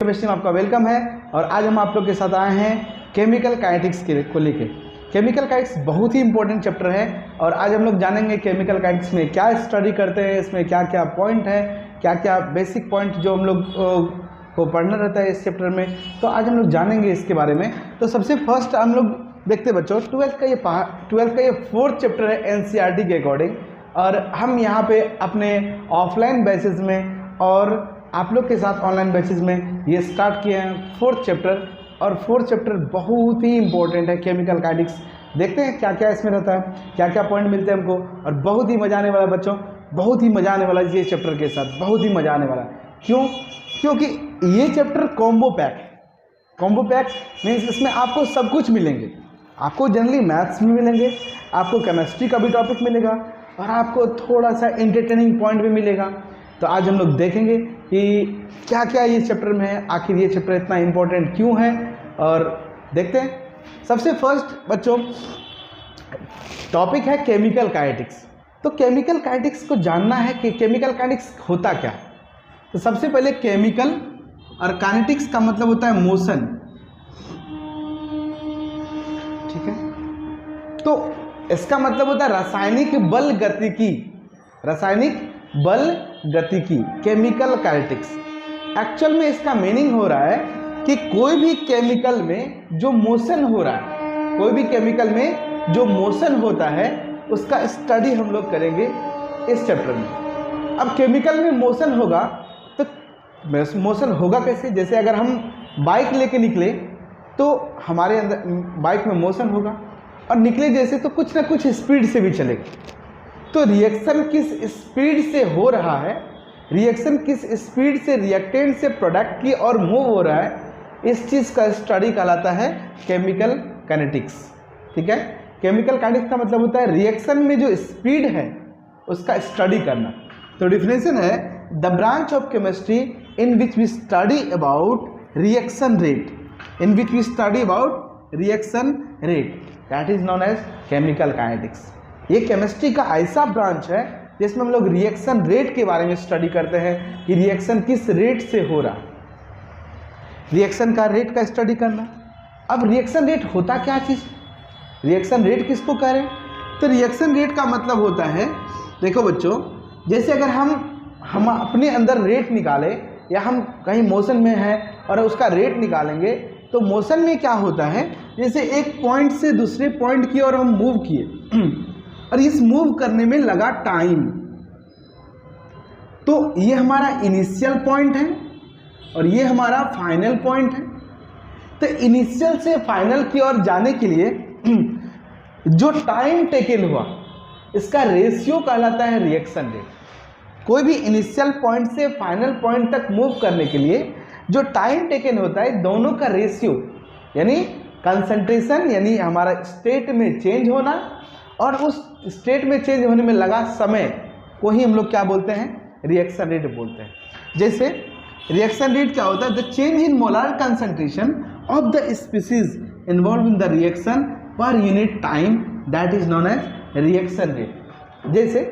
Chemistry में आपका welcome है। और आज हम आप लोग के साथ आए हैं केमिकल काइनेटिक्स को लेके। केमिकल काइनेटिक्स बहुत ही इंपॉर्टेंट चैप्टर है और आज हम लोग जानेंगे केमिकल काइनेटिक्स में क्या स्टडी करते हैं, इसमें क्या क्या पॉइंट है, क्या क्या बेसिक पॉइंट जो हम लोग को पढ़ना रहता है इस चैप्टर में। तो आज हम लोग जानेंगे इसके बारे में। तो सबसे फर्स्ट हम लोग देखते बच्चों, ट्वेल्थ का ये 4th चैप्टर है एनसीईआरटी के अकॉर्डिंग। और हम यहाँ पे अपने ऑफलाइन बेसिस में और आप लोग के साथ ऑनलाइन बेसिस में ये स्टार्ट किए हैं 4th चैप्टर। और 4th चैप्टर बहुत ही इंपॉर्टेंट है केमिकल काइनेटिक्स। देखते हैं क्या क्या इसमें रहता है, क्या क्या पॉइंट मिलते हैं हमको। और बहुत ही मजा आने वाला बच्चों, बहुत ही मजा आने वाला ये चैप्टर के साथ, बहुत ही मजा आने वाला। क्यों? क्योंकि ये चैप्टर कॉम्बो पैक है। कॉम्बो पैक मीन्स इसमें आपको सब कुछ मिलेंगे। आपको जनरली मैथ्स भी मिलेंगे, आपको केमिस्ट्री का भी टॉपिक मिलेगा और आपको थोड़ा सा एंटरटेनिंग पॉइंट भी मिलेगा। तो आज हम लोग देखेंगे कि क्या क्या ये चैप्टर में है, आखिर ये चैप्टर इतना इम्पोर्टेंट क्यों है। और देखते हैं। सबसे फर्स्ट बच्चों टॉपिक है केमिकल काइनेटिक्स। तो केमिकल काइनेटिक्स को जानना है कि केमिकल काइनेटिक्स होता क्या है। तो सबसे पहले केमिकल और काइनेटिक्स का मतलब होता है मोशन, ठीक है। तो इसका मतलब होता है रासायनिक बल गतिकी, रासायनिक बल गतिकी, केमिकल काइनेटिक्स। एक्चुअल में इसका मीनिंग हो रहा है कि कोई भी केमिकल में जो मोशन हो रहा है, कोई भी केमिकल में जो मोशन होता है उसका स्टडी हम लोग करेंगे इस चैप्टर में। अब केमिकल में मोशन होगा तो मोशन होगा कैसे? जैसे अगर हम बाइक लेके निकले तो हमारे अंदर बाइक में मोशन होगा और निकले जैसे तो कुछ ना कुछ स्पीड से भी चलेगा। तो रिएक्शन किस स्पीड से हो रहा है, रिएक्शन किस स्पीड से रिएक्टेंट से प्रोडक्ट की और मूव हो रहा है, इस चीज़ का स्टडी कहलाता है केमिकल काइनेटिक्स, ठीक है। केमिकल काइनेटिक्स का मतलब होता है रिएक्शन में जो स्पीड है उसका स्टडी करना। तो डिफिनेशन है the branch of chemistry in which we study about reaction rate, in which we study about reaction rate, that is known as chemical kinetics. ये केमिस्ट्री का ऐसा ब्रांच है जिसमें हम लोग रिएक्शन रेट के बारे में स्टडी करते हैं कि रिएक्शन किस रेट से हो रहा है, रिएक्शन का रेट का स्टडी करना। अब रिएक्शन रेट होता क्या चीज़, रिएक्शन रेट किसको कह रहे हैं? तो रिएक्शन रेट का मतलब होता है, देखो बच्चों, जैसे अगर हम अपने अंदर रेट निकालें या हम कहीं मोशन में हैं और उसका रेट निकालेंगे तो मोशन में क्या होता है, जैसे एक पॉइंट से दूसरे पॉइंट की ओर हम मूव किए और इस मूव करने में लगा टाइम, तो ये हमारा इनिशियल पॉइंट है और ये हमारा फाइनल पॉइंट है। तो इनिशियल से फाइनल की ओर जाने के लिए जो टाइम टेकन हुआ इसका रेशियो कहलाता है रिएक्शन रेट। कोई भी इनिशियल पॉइंट से फाइनल पॉइंट तक मूव करने के लिए जो टाइम टेकन होता है, दोनों का रेशियो यानी कंसंट्रेशन यानी हमारा स्टेट में चेंज होना और उस स्टेट में चेंज होने में लगा समय को ही हम लोग क्या बोलते हैं, रिएक्शन रेट बोलते हैं। जैसे रिएक्शन रेट क्या होता है, the change in molar concentration of the species involve in the reaction per unit time, that is known as reaction rate. जैसे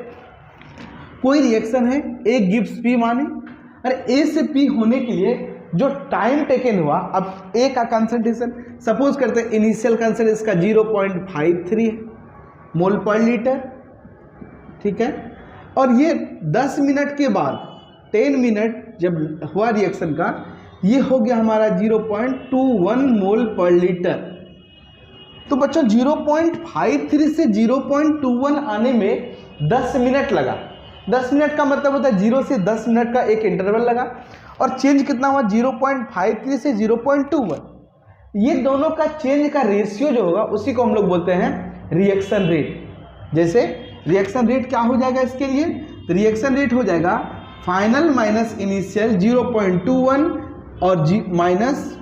कोई रिएक्शन है, ए गिव्स पी माने, और ए से पी होने के लिए जो टाइम टेकन हुआ, अब ए का कंसंट्रेशन सपोज करते हैं इनिशियल कंसंट्रेशन इसका 0.53 है मोल पर लीटर, ठीक है। और ये 10 मिनट के बाद 10 मिनट जब हुआ रिएक्शन का, ये हो गया हमारा 0.21 मोल पर लीटर। तो बच्चों 0.53 से 0.21 आने में 10 मिनट लगा। 10 मिनट का मतलब होता है 0 से 10 मिनट का एक इंटरवल लगा और चेंज कितना हुआ 0.53 से 0.21। ये दोनों का चेंज का रेशियो जो होगा उसी को हम लोग बोलते हैं रिएक्शन रेट। जैसे रिएक्शन रेट क्या हो जाएगा इसके लिए, तो रिएक्शन रेट हो जाएगा फाइनल माइनस इनिशियल 0.21 और माइनस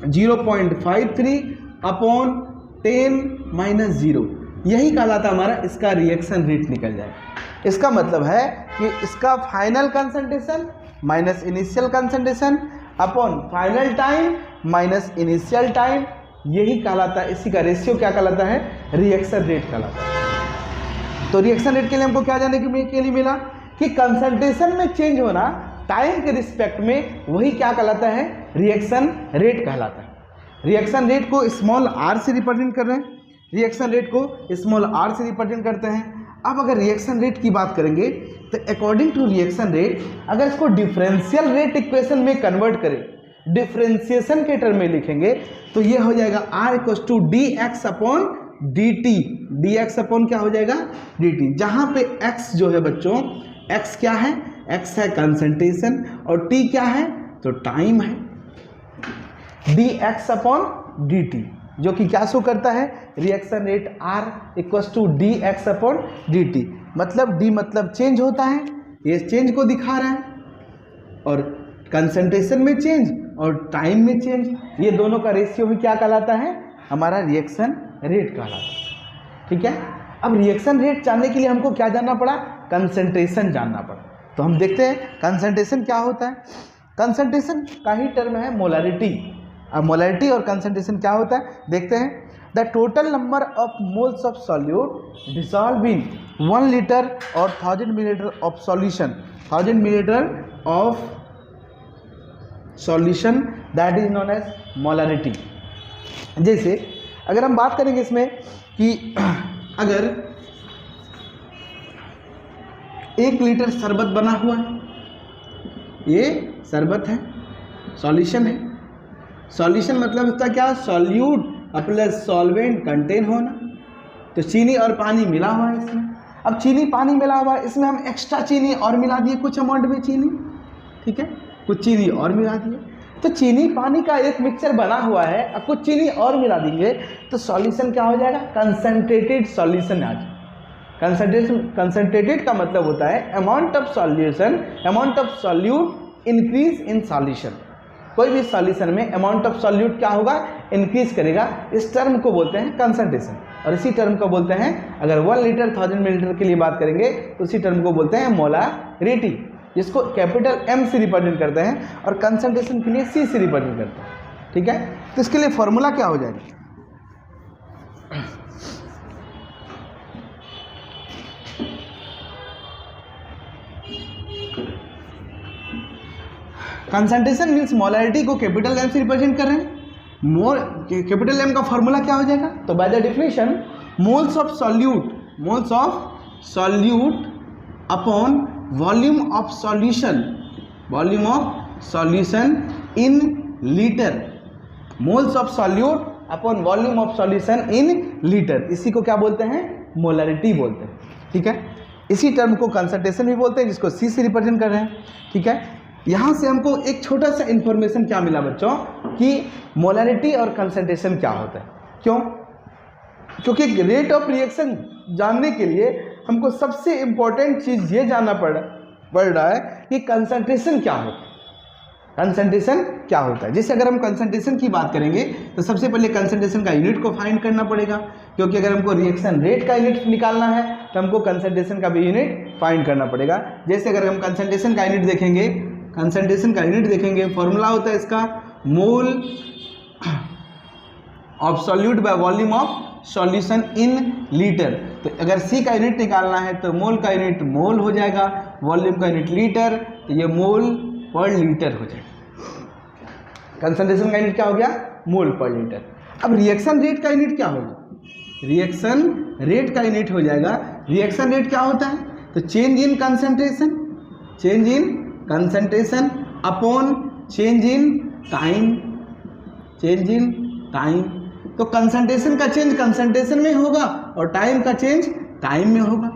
0.53 अपॉन 10 माइनस 0, यही कहलाता हमारा इसका रिएक्शन रेट निकल जाएगा। इसका मतलब है कि इसका final concentration minus initial concentration upon final time minus initial time, यही कहलाता है, इसी का रेशियो क्या कहलाता है, रिएक्शन रेट कहलाता है। तो रिएक्शन रेट के लिए हमको क्या जानने के लिए मिला कि कंसंट्रेशन में चेंज होना टाइम के रिस्पेक्ट में वही क्या कहलाता है, रिएक्शन रेट कहलाता है। रिएक्शन रेट को स्मॉल आर से रिप्रेजेंट कर रहे हैं, रिएक्शन रेट को स्मॉल आर से रिप्रेजेंट करते हैं। अब अगर रिएक्शन रेट की बात करेंगे तो अकॉर्डिंग टू रिएक्शन रेट, अगर इसको डिफरेंशियल रेट इक्वेशन में कन्वर्ट करें, डिफरेंशिएशन के टर्म में लिखेंगे तो ये हो जाएगा R equals to D X upon D T, D X upon क्या हो जाएगा, डी टी, जहाँ पे x जो है बच्चों, x क्या है, x है कंसंट्रेशन और t क्या है, तो टाइम है, D X upon D T, जो कि क्या शो करता है, reaction rate R equals to D X upon D T. मतलब d मतलब चेंज होता है, ये चेंज को दिखा रहा है, और कंसंट्रेशन में चेंज और टाइम में चेंज, ये दोनों का रेशियो में क्या कहलाता है, हमारा रिएक्शन रेट कहलाता है। ठीक है, अब रिएक्शन रेट जानने के लिए हमको क्या जानना पड़ा, कंसंट्रेशन जानना पड़ा। तो हम देखते हैं कंसंट्रेशन क्या होता है। कंसंट्रेशन का ही टर्म है मोलारिटी। अब मोलारिटी और कंसंट्रेशन क्या होता है देखते हैं। The total number of moles of solute dissolve in 1 litre और 1000 millilitre of solution, 1000 millilitre of solution that is known as molarity. जैसे अगर हम बात करेंगे इसमें कि अगर 1 लीटर शरबत बना हुआ है, ये शरबत है, सॉल्यूशन है, सॉल्यूशन मतलब होता है क्या, सॉल्यूट प्लस सॉल्वेंट कंटेन होना, तो चीनी और पानी मिला हुआ है इसमें। अब चीनी पानी मिला हुआ है, इसमें हम एक्स्ट्रा चीनी और मिला दिए, कुछ अमाउंट में चीनी, ठीक है, कुछ चीनी और मिला दिए, तो चीनी पानी का एक मिक्सचर बना हुआ है, अब कुछ चीनी और मिला देंगे तो सॉल्यूशन क्या हो जाएगा, कंसंट्रेटेड सॉल्यूशन आ जाएगा। कंसंट्रेटेड का मतलब होता है amount of solution, amount of solute increase in solution. कोई भी सॉल्यूशन में अमाउंट ऑफ सॉल्यूट क्या होगा, इंक्रीज करेगा, इस टर्म को बोलते हैं कंसंट्रेशन। और इसी टर्म को बोलते हैं, अगर 1 लीटर 1000 मिलीलीटर के लिए बात करेंगे तो इसी टर्म को बोलते हैं मोलारिटी, जिसको कैपिटल M से रिप्रेजेंट करते हैं और कंसंट्रेशन के लिए C से रिप्रेजेंट करते हैं। ठीक है, तो इसके लिए फॉर्मूला क्या हो जाएगा, कंसंट्रेशन मीन्स मोलारिटी को कैपिटल M से रिप्रेजेंट कर रहे हैं। कैपिटल M का फॉर्मूला क्या हो जाएगा, तो by the definition moles of solute, moles of solute upon volume of solution, volume of solution in litre, moles of solute upon volume of solution in litre, इसी को क्या बोलते हैं, मोलारिटी बोलते हैं। ठीक है, इसी टर्म को कंसंट्रेशन भी बोलते हैं, जिसको C से रिप्रेजेंट कर रहे हैं। ठीक है, यहाँ से हमको एक छोटा सा इंफॉर्मेशन क्या मिला बच्चों, कि मोलारिटी और कंसंट्रेशन क्या होता है। क्यों, क्योंकि रेट ऑफ रिएक्शन जानने के लिए हमको सबसे इम्पोर्टेंट चीज़ ये जानना पड़ रहा है कि कंसंट्रेशन क्या होता है, कंसंट्रेशन क्या होता है। जैसे अगर हम कंसंट्रेशन की बात करेंगे तो सबसे पहले कंसंट्रेशन का यूनिट को फाइंड करना पड़ेगा, क्योंकि अगर हमको रिएक्शन रेट का यूनिट निकालना है तो हमको कंसंट्रेशन का भी यूनिट फाइंड करना पड़ेगा। जैसे अगर हम कंसंट्रेशन का यूनिट देखेंगे, कंसंट्रेशन का यूनिट देखेंगे, फॉर्मूला होता है इसका mole of solute by volume of solution in litre. तो अगर C का यूनिट निकालना है तो मोल का यूनिट मोल हो जाएगा, वॉल्यूम का यूनिट लीटर, तो ये मोल पर लीटर हो जाएगा। कंसंट्रेशन का यूनिट क्या हो गया, मोल पर लीटर। अब रिएक्शन रेट का यूनिट क्या होगा, रिएक्शन रेट का यूनिट हो जाएगा, रिएक्शन रेट क्या होता है, तो change in concentration, change in concentration upon change in time, change in time. तो कंसंट्रेशन का चेंज कंसंट्रेशन में होगा और टाइम का चेंज टाइम में होगा।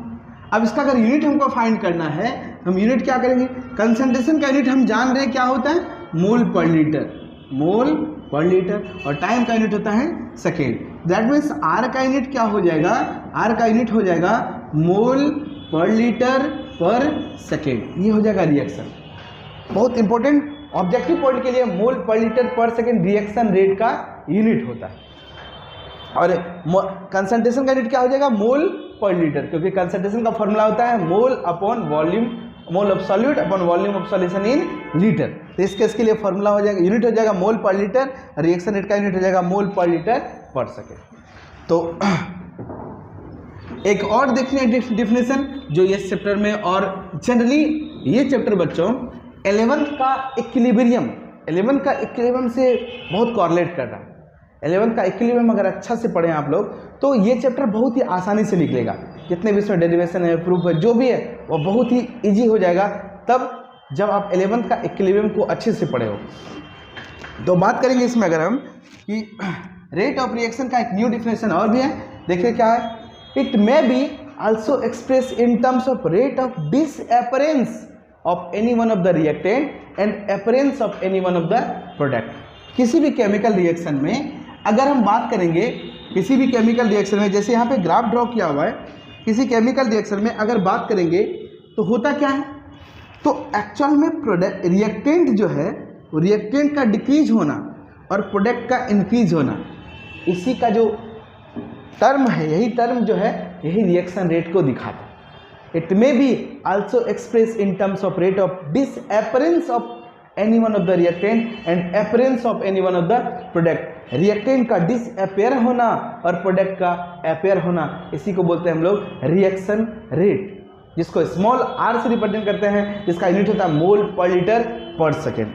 अब इसका अगर यूनिट हमको फाइंड करना है, हम यूनिट क्या करेंगे, कंसंट्रेशन का यूनिट हम जान रहे हैं क्या होता है, मोल पर लीटर, मोल पर लीटर, और टाइम का यूनिट होता है सेकेंड। दैट मीन्स R का यूनिट क्या हो जाएगा, R का यूनिट हो जाएगा मोल पर लीटर पर सेकेंड, ये हो जाएगा रिएक्शन। बहुत इंपॉर्टेंट ऑब्जेक्टिव पॉइंट के लिए मोल पर लीटर पर सेकेंड रिएक्शन रेट का यूनिट होता है। और कंसंट्रेशन का यूनिट क्या हो जाएगा, मोल पर लीटर, क्योंकि कंसंट्रेशन का फॉर्मूला होता है mole upon volume, mole of solute upon volume of solution in litre. तो इस केस के लिए फॉर्मूला हो जाएगा, यूनिट हो जाएगा मोल पर लीटर, रिएक्शन रेट का यूनिट हो जाएगा मोल पर लीटर पर सेकेंड। तो एक और देखिए डेफिनेशन जो ये चैप्टर में, और जनरली ये चैप्टर बच्चों 11th का इक्विलिब्रियम से बहुत कॉरलेट कर रहा है। 11th का इक्विलिब्रियम अगर अच्छा से पढ़ें आप लोग तो ये चैप्टर बहुत ही आसानी से निकलेगा। जितने भी इसमें डेरिवेशन है, प्रूफ है, जो भी है वो बहुत ही इजी हो जाएगा तब जब आप 11th का इक्विलिब्रियम को अच्छे से पढ़े हो। तो बात करेंगे इसमें अगर हम कि रेट ऑफ रिएक्शन का एक न्यू डिफिनेशन और भी है। देखिए क्या है, it may be also express in terms of rate of disappearance of any one of the reactant and appearance of any one of the product. किसी भी केमिकल रिएक्शन में अगर हम बात करेंगे, किसी भी केमिकल रिएक्शन में, जैसे यहाँ पे ग्राफ ड्रॉ किया हुआ है, किसी केमिकल रिएक्शन में अगर बात करेंगे तो होता क्या है, तो एक्चुअल में प्रोडक्ट रिएक्टेंट जो है वो रिएक्टेंट का डिक्रीज होना और प्रोडक्ट का इंक्रीज होना, इसी का जो टर्म है, यही टर्म जो है यही रिएक्शन रेट को दिखाता है। It may be also express in terms of rate of disappearance of any one of the reactant and appearance of any one of the product. Reactant का डिसअपीयर होना और प्रोडक्ट का अपीयर होना, इसी को बोलते हैं हम लोग रिएक्शन रेट, जिसको स्मॉल r से रिप्रेजेंट करते हैं, जिसका यूनिट होता है मोल पर लीटर पर सेकेंड।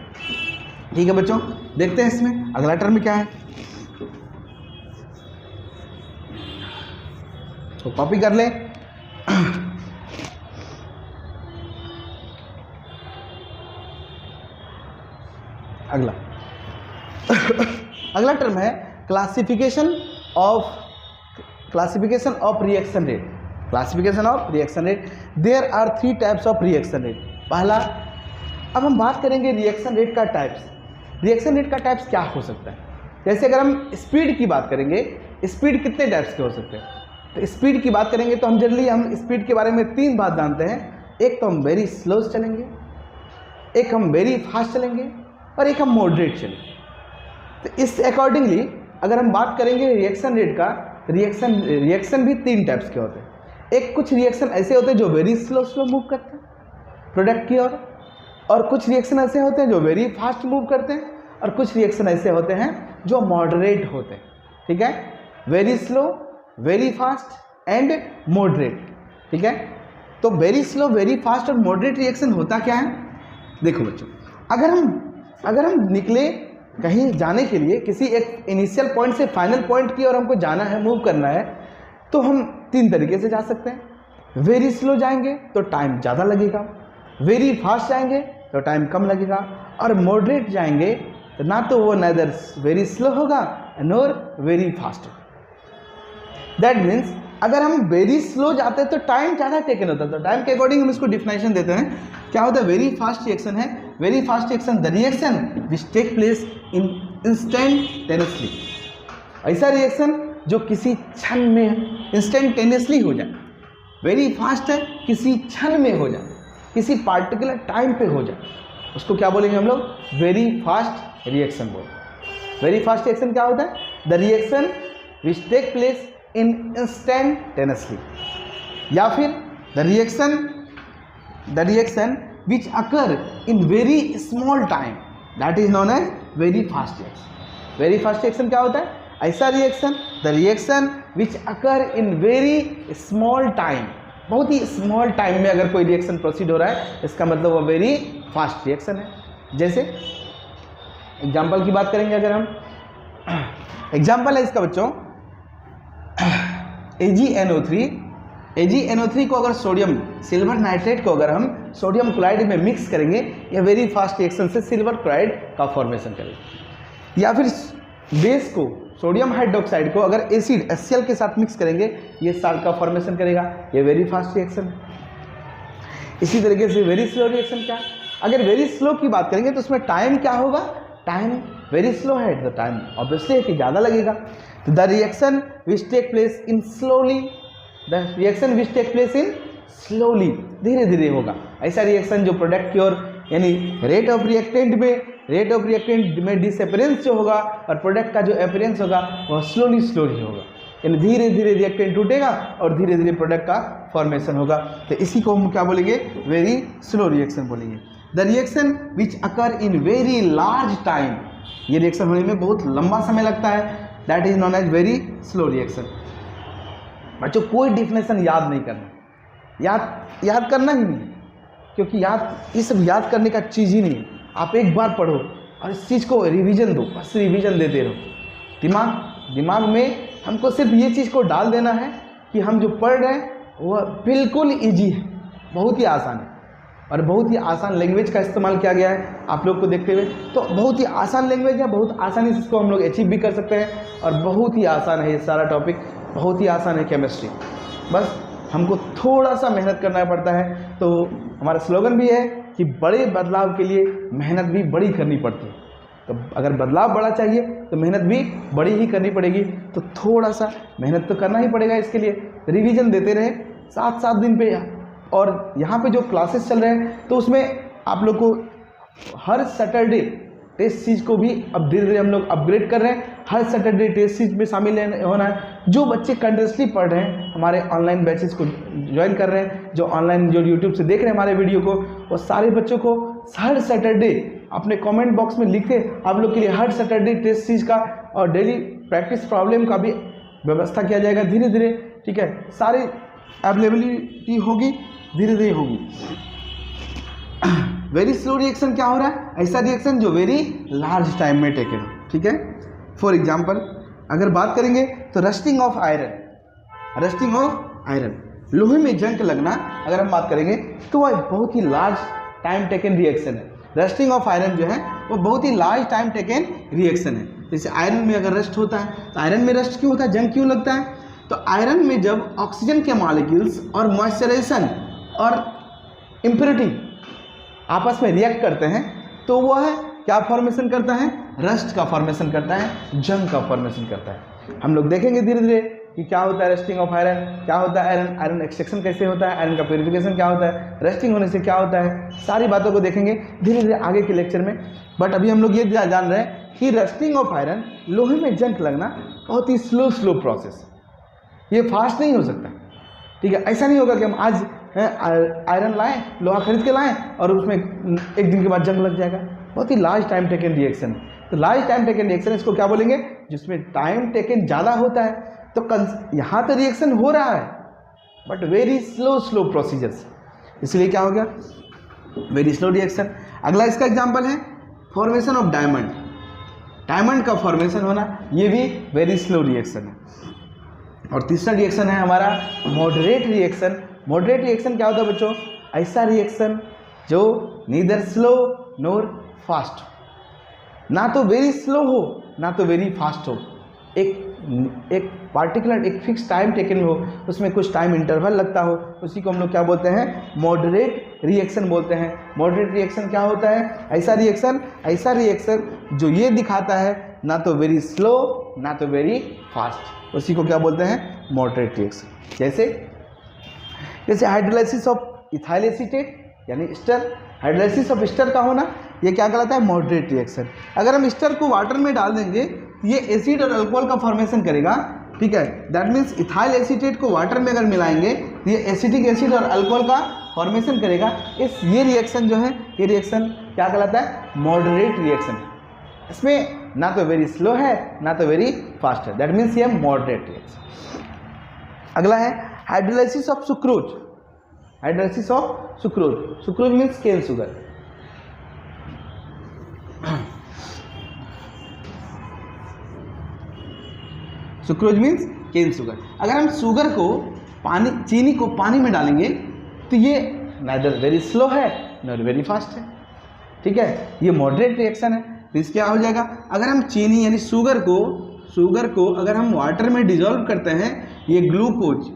ठीक है बच्चों, देखते हैं इसमें अगला टर्म क्या है, तो कॉपी कर लें। अगला अगला टर्म है classification of reaction rate. Classification of reaction rate, there are 3 types of reaction rate. पहला, अब हम बात करेंगे रिएक्शन रेट का टाइप्स। रिएक्शन रेट का टाइप्स क्या हो सकता है, जैसे अगर हम स्पीड की बात करेंगे, स्पीड कितने टाइप्स के हो सकते हैं, तो स्पीड की बात करेंगे तो हम जनरली हम स्पीड के बारे में 3 बात जानते हैं। एक तो हम वेरी स्लो चलेंगे, एक हम वेरी फास्ट चलेंगे और एक हम मॉडरेट चलेंगे। तो इस अकॉर्डिंगली अगर हम बात करेंगे रिएक्शन रेट का, रिएक्शन भी 3 टाइप्स के होते हैं। एक कुछ रिएक्शन ऐसे होते हैं जो वेरी स्लो मूव करते हैं प्रोडक्ट की ओर, और कुछ रिएक्शन ऐसे होते हैं जो वेरी फास्ट मूव करते हैं, और कुछ रिएक्शन ऐसे होते हैं जो मॉडरेट होते हैं। ठीक है, very slow, very fast and moderate. ठीक है, तो वेरी स्लो, वेरी फास्ट और मॉडरेट रिएक्शन होता क्या है, देखो बच्चों, अगर हम निकले कहीं जाने के लिए, किसी एक इनिशियल पॉइंट से फाइनल पॉइंट की ओर हमको जाना है, मूव करना है, तो हम 3 तरीके से जा सकते हैं। वेरी स्लो जाएंगे तो टाइम ज़्यादा लगेगा, वेरी फास्ट जाएंगे तो टाइम कम लगेगा, और मॉडरेट जाएंगे तो ना तो वो नाइदर वेरी स्लो होगा नॉर वेरी फास्ट होगा। दैट मीन्स अगर हम वेरी स्लो जाते हैं तो टाइम ज़्यादा टेकन होता है। तो टाइम के अकॉर्डिंग हम इसको डिफिनेशन देते हैं, क्या होता है, वेरी फास्ट रिएक्शन है, very fast reaction the reaction which take place in instantaneously. ऐसा रिएक्शन जो किसी क्षण में इंस्टेंटेनियसली हो जाए। वेरी फास्ट है, किसी क्षण में हो जाए, किसी पार्टिकुलर टाइम पे हो जाए, उसको क्या बोलेंगे हम लोग, वेरी फास्ट रिएक्शन बोलेंगे। वेरी फास्ट रिएक्शन क्या होता है, the reaction which take place in instantaneously, या फिर the reaction which occur in very small time, that is known as very fast reaction. Very fast reaction क्या होता है, ऐसा reaction, the reaction which occur in very small time, बहुत ही small time में अगर कोई रिएक्शन प्रोसीड हो रहा है, इसका मतलब वो वेरी फास्ट रिएक्शन है। जैसे एग्जाम्पल की बात करेंगे, अगर हम एग्जाम्पल है इसका बच्चों, AgNO3 को अगर सोडियम, सिल्वर नाइट्रेट को अगर हम सोडियम क्लोराइड में मिक्स करेंगे, यह वेरी फास्ट रिएक्शन से सिल्वर क्लोराइड का फॉर्मेशन करेगा। या फिर बेस को, सोडियम हाइड्रोक्साइड को अगर एसिड HCl के साथ मिक्स करेंगे, ये साल्ट का फॉर्मेशन करेगा, ये वेरी फास्ट रिएक्शन है। इसी तरीके से वेरी स्लो रिएक्शन क्या, अगर वेरी स्लो की बात करेंगे तो उसमें टाइम क्या होगा, टाइम वेरी स्लो है तो टाइम ऑब्वियसली है कि ज़्यादा लगेगा। तो the reaction which take place in slowly, the reaction which take place in slowly, धीरे धीरे होगा। ऐसा रिएक्शन जो प्रोडक्ट की ओर, यानी रेट ऑफ रिएक्टेंट में डिसअपीयरेंस जो होगा और प्रोडक्ट का जो अपीयरेंस होगा वह स्लोली होगा, यानी धीरे धीरे रिएक्टेंट टूटेगा और धीरे धीरे प्रोडक्ट का फॉर्मेशन होगा। तो इसी को हम क्या बोलेंगे, वेरी स्लो रिएक्शन बोलेंगे। The reaction which occur in very large time, ये रिएक्शन होने में बहुत लंबा समय लगता है, that is known as very slow reaction. बच्चों कोई डिफिनेशन याद नहीं करना, याद करना ही नहीं, क्योंकि ये सब याद करने का चीज़ ही नहीं है। आप एक बार पढ़ो और इस चीज़ को रिवीजन दो, बस रिवीजन देते रहो। दिमाग में हमको सिर्फ ये चीज़ को डाल देना है कि हम जो पढ़ रहे हैं वह बिल्कुल ईजी है, बहुत ही आसान है, और बहुत ही आसान लैंग्वेज का इस्तेमाल किया गया है आप लोग को देखते हुए। तो बहुत ही आसान लैंग्वेज है, बहुत आसानी से इसको हम लोग अचीव भी कर सकते हैं, और बहुत ही आसान है ये सारा टॉपिक, बहुत ही आसान है केमिस्ट्री। बस हमको थोड़ा सा मेहनत करना पड़ता है। तो हमारा स्लोगन भी है कि बड़े बदलाव के लिए मेहनत भी बड़ी करनी पड़ती है। तो अगर बदलाव बड़ा चाहिए तो मेहनत भी बड़ी ही करनी पड़ेगी। तो थोड़ा सा मेहनत तो करना ही पड़ेगा, इसके लिए रिवीजन देते रहे 7-7 दिन पे। और यहाँ पे जो क्लासेस चल रहे हैं तो उसमें आप लोग को हर सैटरडे टेस्ट सीरीज को भी अब धीरे धीरे हम लोग अपग्रेड कर रहे हैं। हर सैटरडे टेस्ट सीरीज में शामिल होना है। जो बच्चे कंटिन्यूसली पढ़ रहे हैं, हमारे ऑनलाइन बैचेस को ज्वाइन कर रहे हैं, जो ऑनलाइन जो यूट्यूब से देख रहे हैं हमारे वीडियो को, वो सारे बच्चों को हर सैटरडे अपने कमेंट बॉक्स में लिख के आप लोग के लिए हर सैटरडे टेस्ट सीरीज का और डेली प्रैक्टिस प्रॉब्लम का भी व्यवस्था किया जाएगा धीरे धीरे। ठीक है, सारी अवेलेबिलिटी होगी, धीरे धीरे होगी। वेरी स्लो रिएक्शन क्या हो रहा है? ऐसा रिएक्शन जो वेरी लार्ज टाइम में टेकन हो। ठीक है, फॉर एग्जाम्पल अगर बात करेंगे तो rusting of iron, rusting of iron, लोहे में जंग लगना अगर हम बात करेंगे तो वह बहुत ही लार्ज टाइम टेकन रिएक्शन है। रस्टिंग ऑफ आयरन जो है वो बहुत ही लार्ज टाइम टेकन रिएक्शन है। जैसे आयरन में अगर रस्ट होता है तो आयरन में रस्ट क्यों होता है, जंग क्यों लगता है? तो आयरन में जब ऑक्सीजन के मॉलिक्यूल्स और मॉइस्चराइजेशन और इम्प्योरिटी आपस में रिएक्ट करते हैं तो वह क्या फॉर्मेशन करता है? रस्ट का फॉर्मेशन करता है, जंग का फॉर्मेशन करता है। हम लोग देखेंगे धीरे धीरे कि क्या होता है रस्टिंग ऑफ आयरन, क्या होता है आयरन एक्सट्रैक्शन कैसे होता है, आयरन का प्यूरिफिकेशन क्या होता है, रस्टिंग होने से क्या होता है, सारी बातों को देखेंगे धीरे धीरे आगे के लेक्चर में। बट अभी हम लोग ये जान रहे हैं कि रस्टिंग ऑफ आयरन, लोहे में जंग लगना बहुत ही स्लो प्रोसेस, ये फास्ट नहीं हो सकता। ठीक है, ऐसा नहीं होगा कि हम आज आयरन लाएं, लोहा खरीद के लाएं और उसमें एक दिन के बाद जंग लग जाएगा। बहुत ही लार्ज टाइम टेकन रिएक्शन। तो लार्ज टाइम टेकन रिएक्शन इसको क्या बोलेंगे? जिसमें टाइम टेकन ज़्यादा होता है। तो यहाँ तो रिएक्शन हो रहा है बट वेरी स्लो प्रोसीजर्स, इसलिए क्या हो गया? Very slow reaction. अगला इसका एग्जाम्पल है फॉर्मेशन ऑफ डायमंड, डायमंड का फॉर्मेशन होना, ये भी वेरी स्लो रिएक्शन है। और तीसरा रिएक्शन है हमारा मॉडरेट रिएक्शन। मॉडरेट रिएक्शन क्या होता है बच्चों? ऐसा रिएक्शन जो नीदर स्लो नोर फास्ट, ना तो वेरी स्लो हो ना तो वेरी फास्ट हो, एक पार्टिकुलर एक फिक्स टाइम टेकन हो, उसमें कुछ टाइम इंटरवल लगता हो, उसी को हम लोग क्या बोलते हैं? मॉडरेट रिएक्शन बोलते हैं। मॉडरेट रिएक्शन क्या होता है? ऐसा रिएक्शन जो ये दिखाता है ना तो वेरी स्लो ना तो वेरी फास्ट, उसी को क्या बोलते हैं? Moderate reaction. जैसे हाइड्रोलाइसिस ऑफ इथाइल एसीटेट यानी स्टर, हाइड्रोलाइसिस ऑफ स्टर का होना, ये क्या कहलाता है? Moderate reaction. अगर हम स्टर को वाटर में डाल देंगे ये एसिड और अल्कोहल का फॉर्मेशन करेगा। ठीक है, दैट मीन्स इथाइल एसीटेट को वाटर में अगर मिलाएंगे ये एसिटिक एसिड और अल्कोहल का फॉर्मेशन करेगा। ये रिएक्शन जो है, ये रिएक्शन क्या कहलाता है? Moderate reaction. इसमें ना तो वेरी स्लो है ना तो वेरी फास्ट है, दैट मीन्स ये मॉडरेट रिएक्शन। अगला है hydrolysis of sucrose. Hydrolysis of sucrose, sucrose means cane sugar. Sucrose means cane sugar. अगर हम शुगर को चीनी को पानी में डालेंगे तो ये नाइदर वेरी स्लो है नॉट वेरी फास्ट है। ठीक है, ये मॉडरेट रिएक्शन है। तो इस क्या हो जाएगा? अगर हम चीनी यानी शुगर को अगर हम वाटर में डिजोल्व करते हैं, ये ग्लूकोज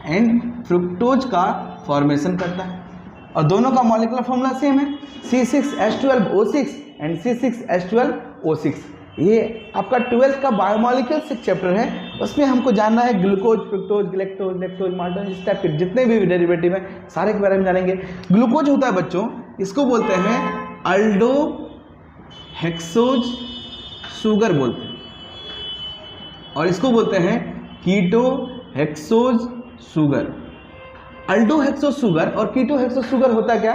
एंड फ्रुक्टोज का फॉर्मेशन करता है और दोनों का मॉलिक्यूलर फॉर्मूला सेम है, C6H12O6 एंड C6H12O6। ये आपका 12th का बायोमॉलिक्यूल्स एक चैप्टर है, उसमें हमको जानना है glucose, fructose, galactose, lactose, maltose, इस टाइप के जितने भी डेरिवेटिव हैं सारे के बारे में जानेंगे। ग्लूकोज होता है बच्चों, इसको बोलते हैं अल्डो हेक्सोज शुगर बोलते हैं, और इसको बोलते हैं keto hexose sugar. Aldo hexose sugar और कीटो हेक्सोज शुगर होता क्या?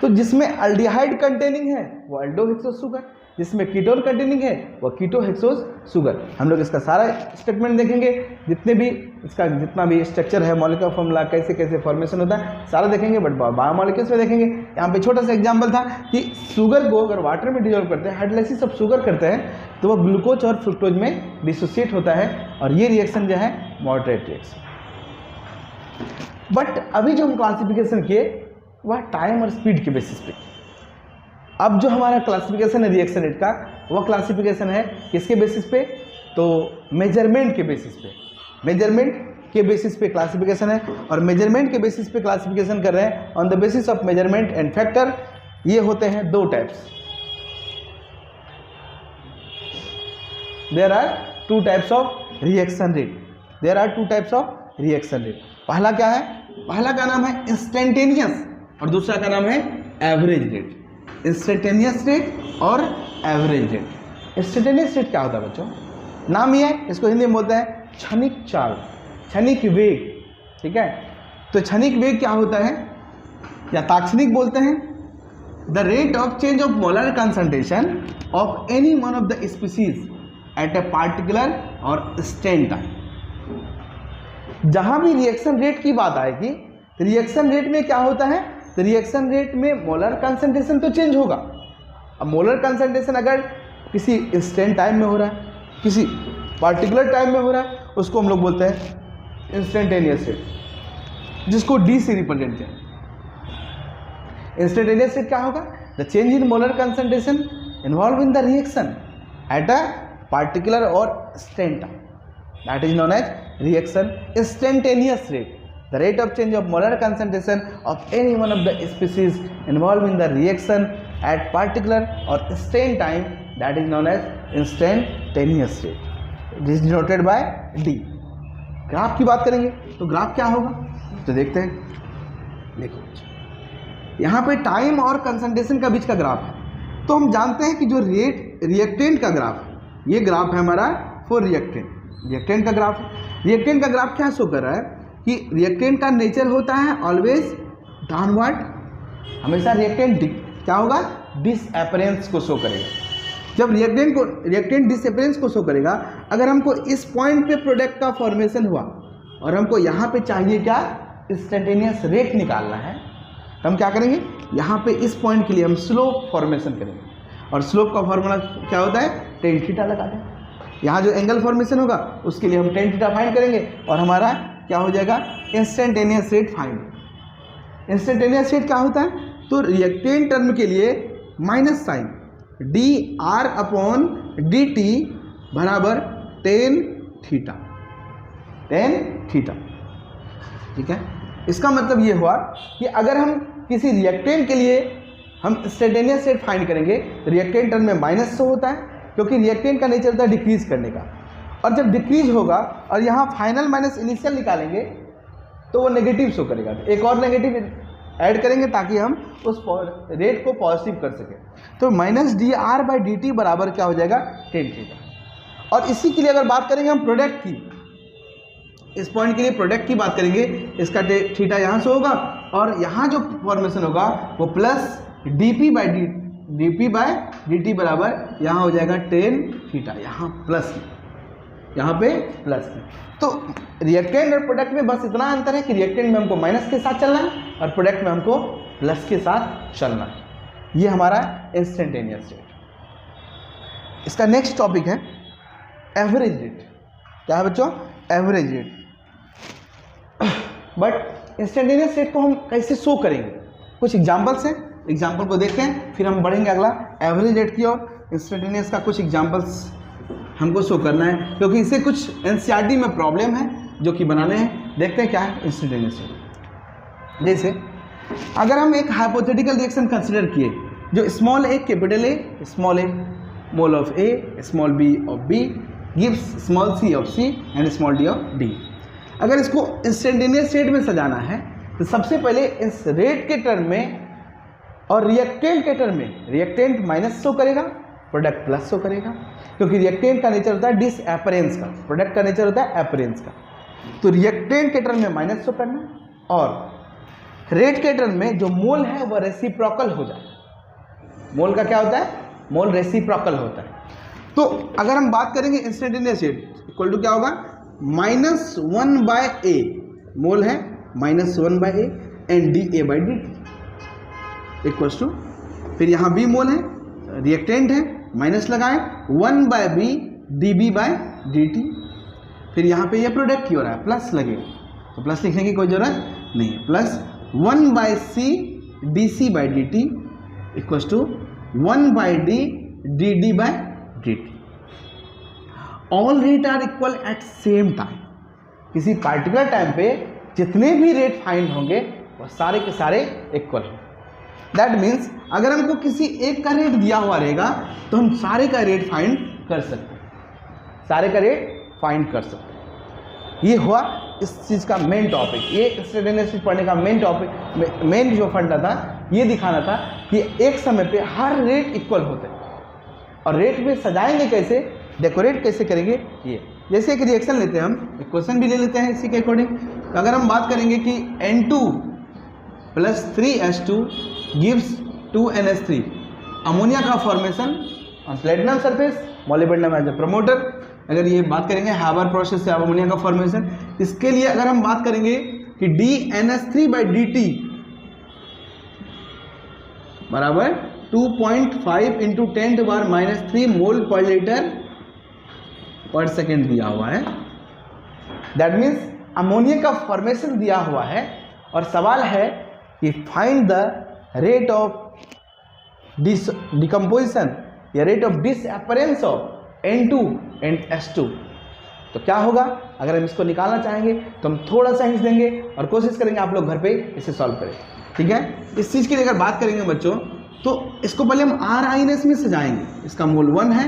तो जिसमें अल्डिहाइड कंटेनिंग है वो अल्डोहेक्सोस शुगर, जिसमें कीटोन कंटेनिंग है वो कीटोहेक्सोस शुगर। हम लोग इसका सारा स्टेटमेंट देखेंगे, जितने भी इसका जितना भी स्ट्रक्चर है, मॉलिक्यूलर फॉर्मूला, कैसे कैसे फॉर्मेशन होता है, सारा देखेंगे, बट बायोमॉलिक्यूल्स में देखेंगे। यहाँ पे छोटा सा एग्जांपल था कि शुगर को अगर वाटर में डिजोल्व करते हैं, हाइड्रोलाइसिस ऑफ शुगर करते हैं, तो वो ग्लूकोज और फ्रुक्टोज में डिसोसिएट होता है, और ये रिएक्शन जो है मॉडरेट रिएक्शन। बट अभी जो हम क्लासिफिकेशन किए वह टाइम और स्पीड के बेसिस पे। अब जो हमारा क्लासिफिकेशन है रिएक्शन रेट का, वह क्लासिफिकेशन है किसके बेसिस पे? तो मेजरमेंट के बेसिस पे। मेजरमेंट के बेसिस पे क्लासिफिकेशन है, और मेजरमेंट के बेसिस पे क्लासिफिकेशन कर रहे हैं on the basis of measurement and factor. ये होते हैं दो types. There are two types of reaction rate. There are two types of reaction rate. पहला क्या है? पहला का नाम है इंस्टेंटेनियस और दूसरा का नाम है एवरेज रेट। इंस्टेंटेनियस रेट और एवरेज रेट। इंस्टेंटेनियस रेट क्या होता है बच्चों? नाम ही है, इसको हिंदी में बोलते हैं क्षणिक चाल, क्षणिक वेग। ठीक है, तो क्षणिक वेग क्या होता है या ताक्षणिक बोलते हैं? The rate of change of molar concentration of any one of the species at a particular और इंस्टेंट टाइम। जहां भी रिएक्शन रेट की बात आएगी, रिएक्शन रेट में क्या होता है? तो रिएक्शन रेट में मोलर कंसंट्रेशन तो चेंज होगा। अब मोलर कंसंट्रेशन अगर किसी इंस्टेंट टाइम में हो रहा है, किसी पार्टिकुलर टाइम में हो रहा है, उसको हम लोग बोलते हैं इंस्टेंटेनियस रेट, जिसको डी से रिप्रेजेंट किया। इंस्टेंटेनियस रेट क्या होगा? The change in molar concentration involve in the reaction at a particular और instant time, that is known as reaction instantaneous rate. The rate of change of molar concentration of any one of the species involved in the reaction at particular or instant time, that is known as instantaneous rate. It is denoted by D. Graph की बात करेंगे तो graph क्या होगा? तो देखते हैं। देखो यहाँ पे टाइम और कंसंट्रेशन का बीच का ग्राफ है। तो हम जानते हैं कि जो रिएक्टेंट का ग्राफ है, ये ग्राफ है हमारा फॉर रिएक्टेंट का ग्राफ है। रिएक्टेंट का ग्राफ क्या शो कर रहा है कि रिएक्टेंट का नेचर होता है ऑलवेज डाउनवर्ड। हमेशा रिएक्टेंट क्या होगा? डिसअपरेंस को शो करेगा। जब रिएक्टेंट डिसअपरेंस को शो करेगा, अगर हमको इस पॉइंट पे प्रोडक्ट का फॉर्मेशन हुआ और हमको यहाँ पे चाहिए क्या? इंस्टेंटेनियस रेट निकालना है, तो हम क्या करेंगे? यहाँ पे इस पॉइंट के लिए हम स्लोप फॉर्मेशन करेंगे, और स्लोप का फॉर्मूला क्या होता है? टेन थीटा लगा दें। यहाँ जो एंगल फॉर्मेशन होगा उसके लिए हम टेन थीटा फाइंड करेंगे, और हमारा क्या हो जाएगा? Instantaneous rate find. Instantaneous rate क्या होता है? तो रिएक्टेंट टर्म के लिए minus sign D R upon D T बराबर टेन थीटा। ठीक है, इसका मतलब ये हुआ कि अगर हम किसी रिएक्टेंट के लिए हम इंस्टेंटेनियस रेट फाइंड करेंगे, रिएक्टेंट टर्म में माइनस शो होता है, क्योंकि रिएक्टेंट का नेचर होता है डिक्रीज करने का, और जब डिक्रीज होगा और यहाँ फाइनल माइनस इनिशियल निकालेंगे तो वो नेगेटिव शो करेगा। तो एक और नेगेटिव ऐड करेंगे ताकि हम उस रेट को पॉजिटिव कर सकें। तो minus D R by D T बराबर क्या हो जाएगा? Tan theta. और इसी के लिए अगर बात करेंगे हम प्रोडक्ट की, इस पॉइंट के लिए प्रोडक्ट की बात करेंगे, इसका थीटा यहाँ से होगा, और यहाँ जो फॉर्मेशन होगा वो plus D P by D T बराबर यहाँ हो जाएगा टेन थीटा। यहाँ प्लस, यहाँ पे प्लस। तो रिएक्टेंट और प्रोडक्ट में बस इतना अंतर है कि रिएक्टेंट में हमको माइनस के साथ चलना है और प्रोडक्ट में हमको प्लस के साथ चलना है। ये हमारा इंस्टेंटेनियस रेट। इसका नेक्स्ट टॉपिक है एवरेज रेट। क्या है बच्चों? Average rate. But instantaneous rate को हम कैसे शो करेंगे? कुछ एग्जाम्पल्स हैं, एग्जाम्पल को देखते हैं, फिर हम बढ़ेंगे अगला एवरेज रेट की ओर। इंस्टेंटेनियस का कुछ एग्जाम्पल्स हमको शो करना है, क्योंकि इससे कुछ एनसीईआरटी में प्रॉब्लम है जो कि बनाने हैं। देखते हैं क्या है इंस्टेंटेनियस रेट। जैसे अगर हम एक हाइपोथेटिकल रिएक्शन कंसिडर किए जो small A capital A small A mole of A small B of B gives small C of C and small D of D. अगर इसको इंस्टेंटेनियस रेट में सजाना है तो सबसे पहले इस रेट के टर्म में और रिएक्टेंट के टर्म में रिएक्टेंट माइनस शो करेगा, प्रोडक्ट प्लस शो करेगा, क्योंकि रिएक्टेंट का नेचर होता है डिसअपरेंस का, प्रोडक्ट का नेचर होता है अपरेंस का। तो रिएक्टेंट के टर्म में माइनस शो करना और रेट के टर्म में जो मोल है वह रेसिप्रोकल हो जाए। मोल का क्या होता है? मोल रेसिप्रोकल होता है। तो अगर हम बात करेंगे इंस्टेंटेनियस रेट इक्वल टू क्या होगा? -1/a, मोल है -1/a and dA/dt equals to, फिर यहाँ b मोल है, रिएक्टेंट है, माइनस लगाए 1/b dB/dt, फिर यहाँ पे ये प्रोडक्ट ही हो रहा है, प्लस लगेगा तो प्लस लिखने की कोई जरूरत नहीं है, plus 1/c dC/dt equals to 1/d dd/dt। All rate are equal at same time. किसी पार्टिकुलर टाइम पे जितने भी रेट फाइंड होंगे वो सारे के सारे इक्वल होंगे। दैट मीन्स अगर हमको किसी एक का रेट दिया हुआ रहेगा तो हम सारे का रेट फाइंड कर सकते हैं, सारे का रेट फाइंड कर सकते हैं। ये हुआ इस चीज़ का मेन टॉपिक। ये इंस्टेंटेनियस रेट पढ़ने का मेन टॉपिक, मेन जो फंडा था ये दिखाना था कि एक समय पे हर रेट इक्वल होते हैं और रेट में सजाएंगे कैसे, डेकोरेट कैसे करेंगे। ये जैसे एक रिएक्शन लेते हैं हम, एक क्वेश्चन भी ले लेते हैं इसी के अकॉर्डिंग। तो अगर हम बात करेंगे कि N2 + 3H2 gives 2NH3, ammonia का formation on platinum surface, molybdenum as a promoter. अगर ये बात करेंगे हाबर प्रोसेस से अमोनिया का फॉर्मेशन, इसके लिए अगर हम बात करेंगे कि dNH3/dt बराबर 2.5 × 10⁻³ मोल पर लीटर पर सेकेंड दिया हुआ है। दैट मीन्स अमोनिया का फॉर्मेशन दिया हुआ है और सवाल है कि find the rate of decomposition या rate of disappearance of N2 and H2। तो क्या होगा? अगर हम इसको निकालना चाहेंगे तो हम थोड़ा सा हिंट देंगे और कोशिश करेंगे आप लोग घर पे इसे सॉल्व करें, ठीक है। इस चीज़ की अगर बात करेंगे बच्चों तो इसको पहले हम R-S में सजाएंगे। इसका मोल 1 है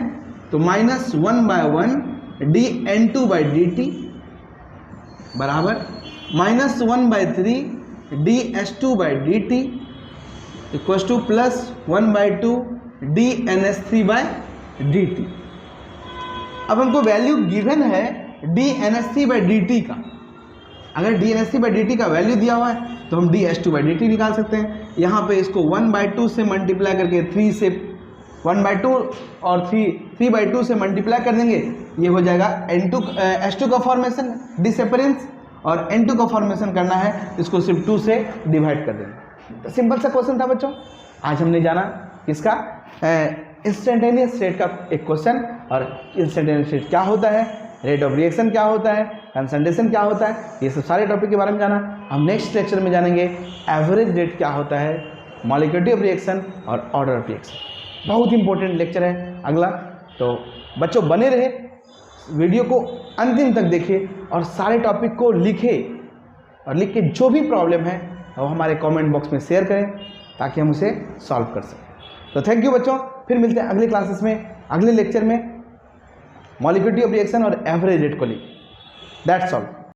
तो -1/1 dN2/dt बराबर -1/3 dH2/dt इक्वल्स टू +1/2 dNH3/dt। अब हमको वैल्यू गिवन है dNH3/dt का। अगर dNH3/dt का वैल्यू दिया हुआ है तो हम dH2/dt निकाल सकते हैं। यहाँ पे इसको 1/2 से मल्टीप्लाई करके 3 से 1/2 और 3/2 से मल्टीप्लाई कर देंगे, ये हो जाएगा H2 का फॉर्मेशन डिसअपरेंस, और N2 का फॉर्मेशन करना है इसको सिर्फ 2 से डिवाइड कर देंगे। तो सिंपल सा क्वेश्चन था बच्चों। आज हमने जाना किसका? इंस्टेंटेनियस रेट का एक क्वेश्चन, और इंस्टेंटेनियस रेट क्या होता है, रेट ऑफ रिएक्शन क्या होता है, कंसंट्रेशन क्या होता है, ये सब सारे टॉपिक के बारे में जाना। हम नेक्स्ट लेक्चर में जानेंगे एवरेज रेट क्या होता है, मॉलिक्यूलरिटी ऑफ रिएक्शन और ऑर्डर ऑफ रिएक्शन। बहुत इंपॉर्टेंट लेक्चर है अगला। तो बच्चों बने रहे, वीडियो को अंतिम तक देखिए और सारे टॉपिक को लिखे, और लिख के जो भी प्रॉब्लम है वो हमारे कमेंट बॉक्स में शेयर करें ताकि हम उसे सॉल्व कर सकें। तो थैंक यू बच्चों, फिर मिलते हैं अगले क्लासेस में, अगले लेक्चर में मॉलिक्यूलरिटी ऑफ रिएक्शन और एवरेज रेट को लेकर। That's all.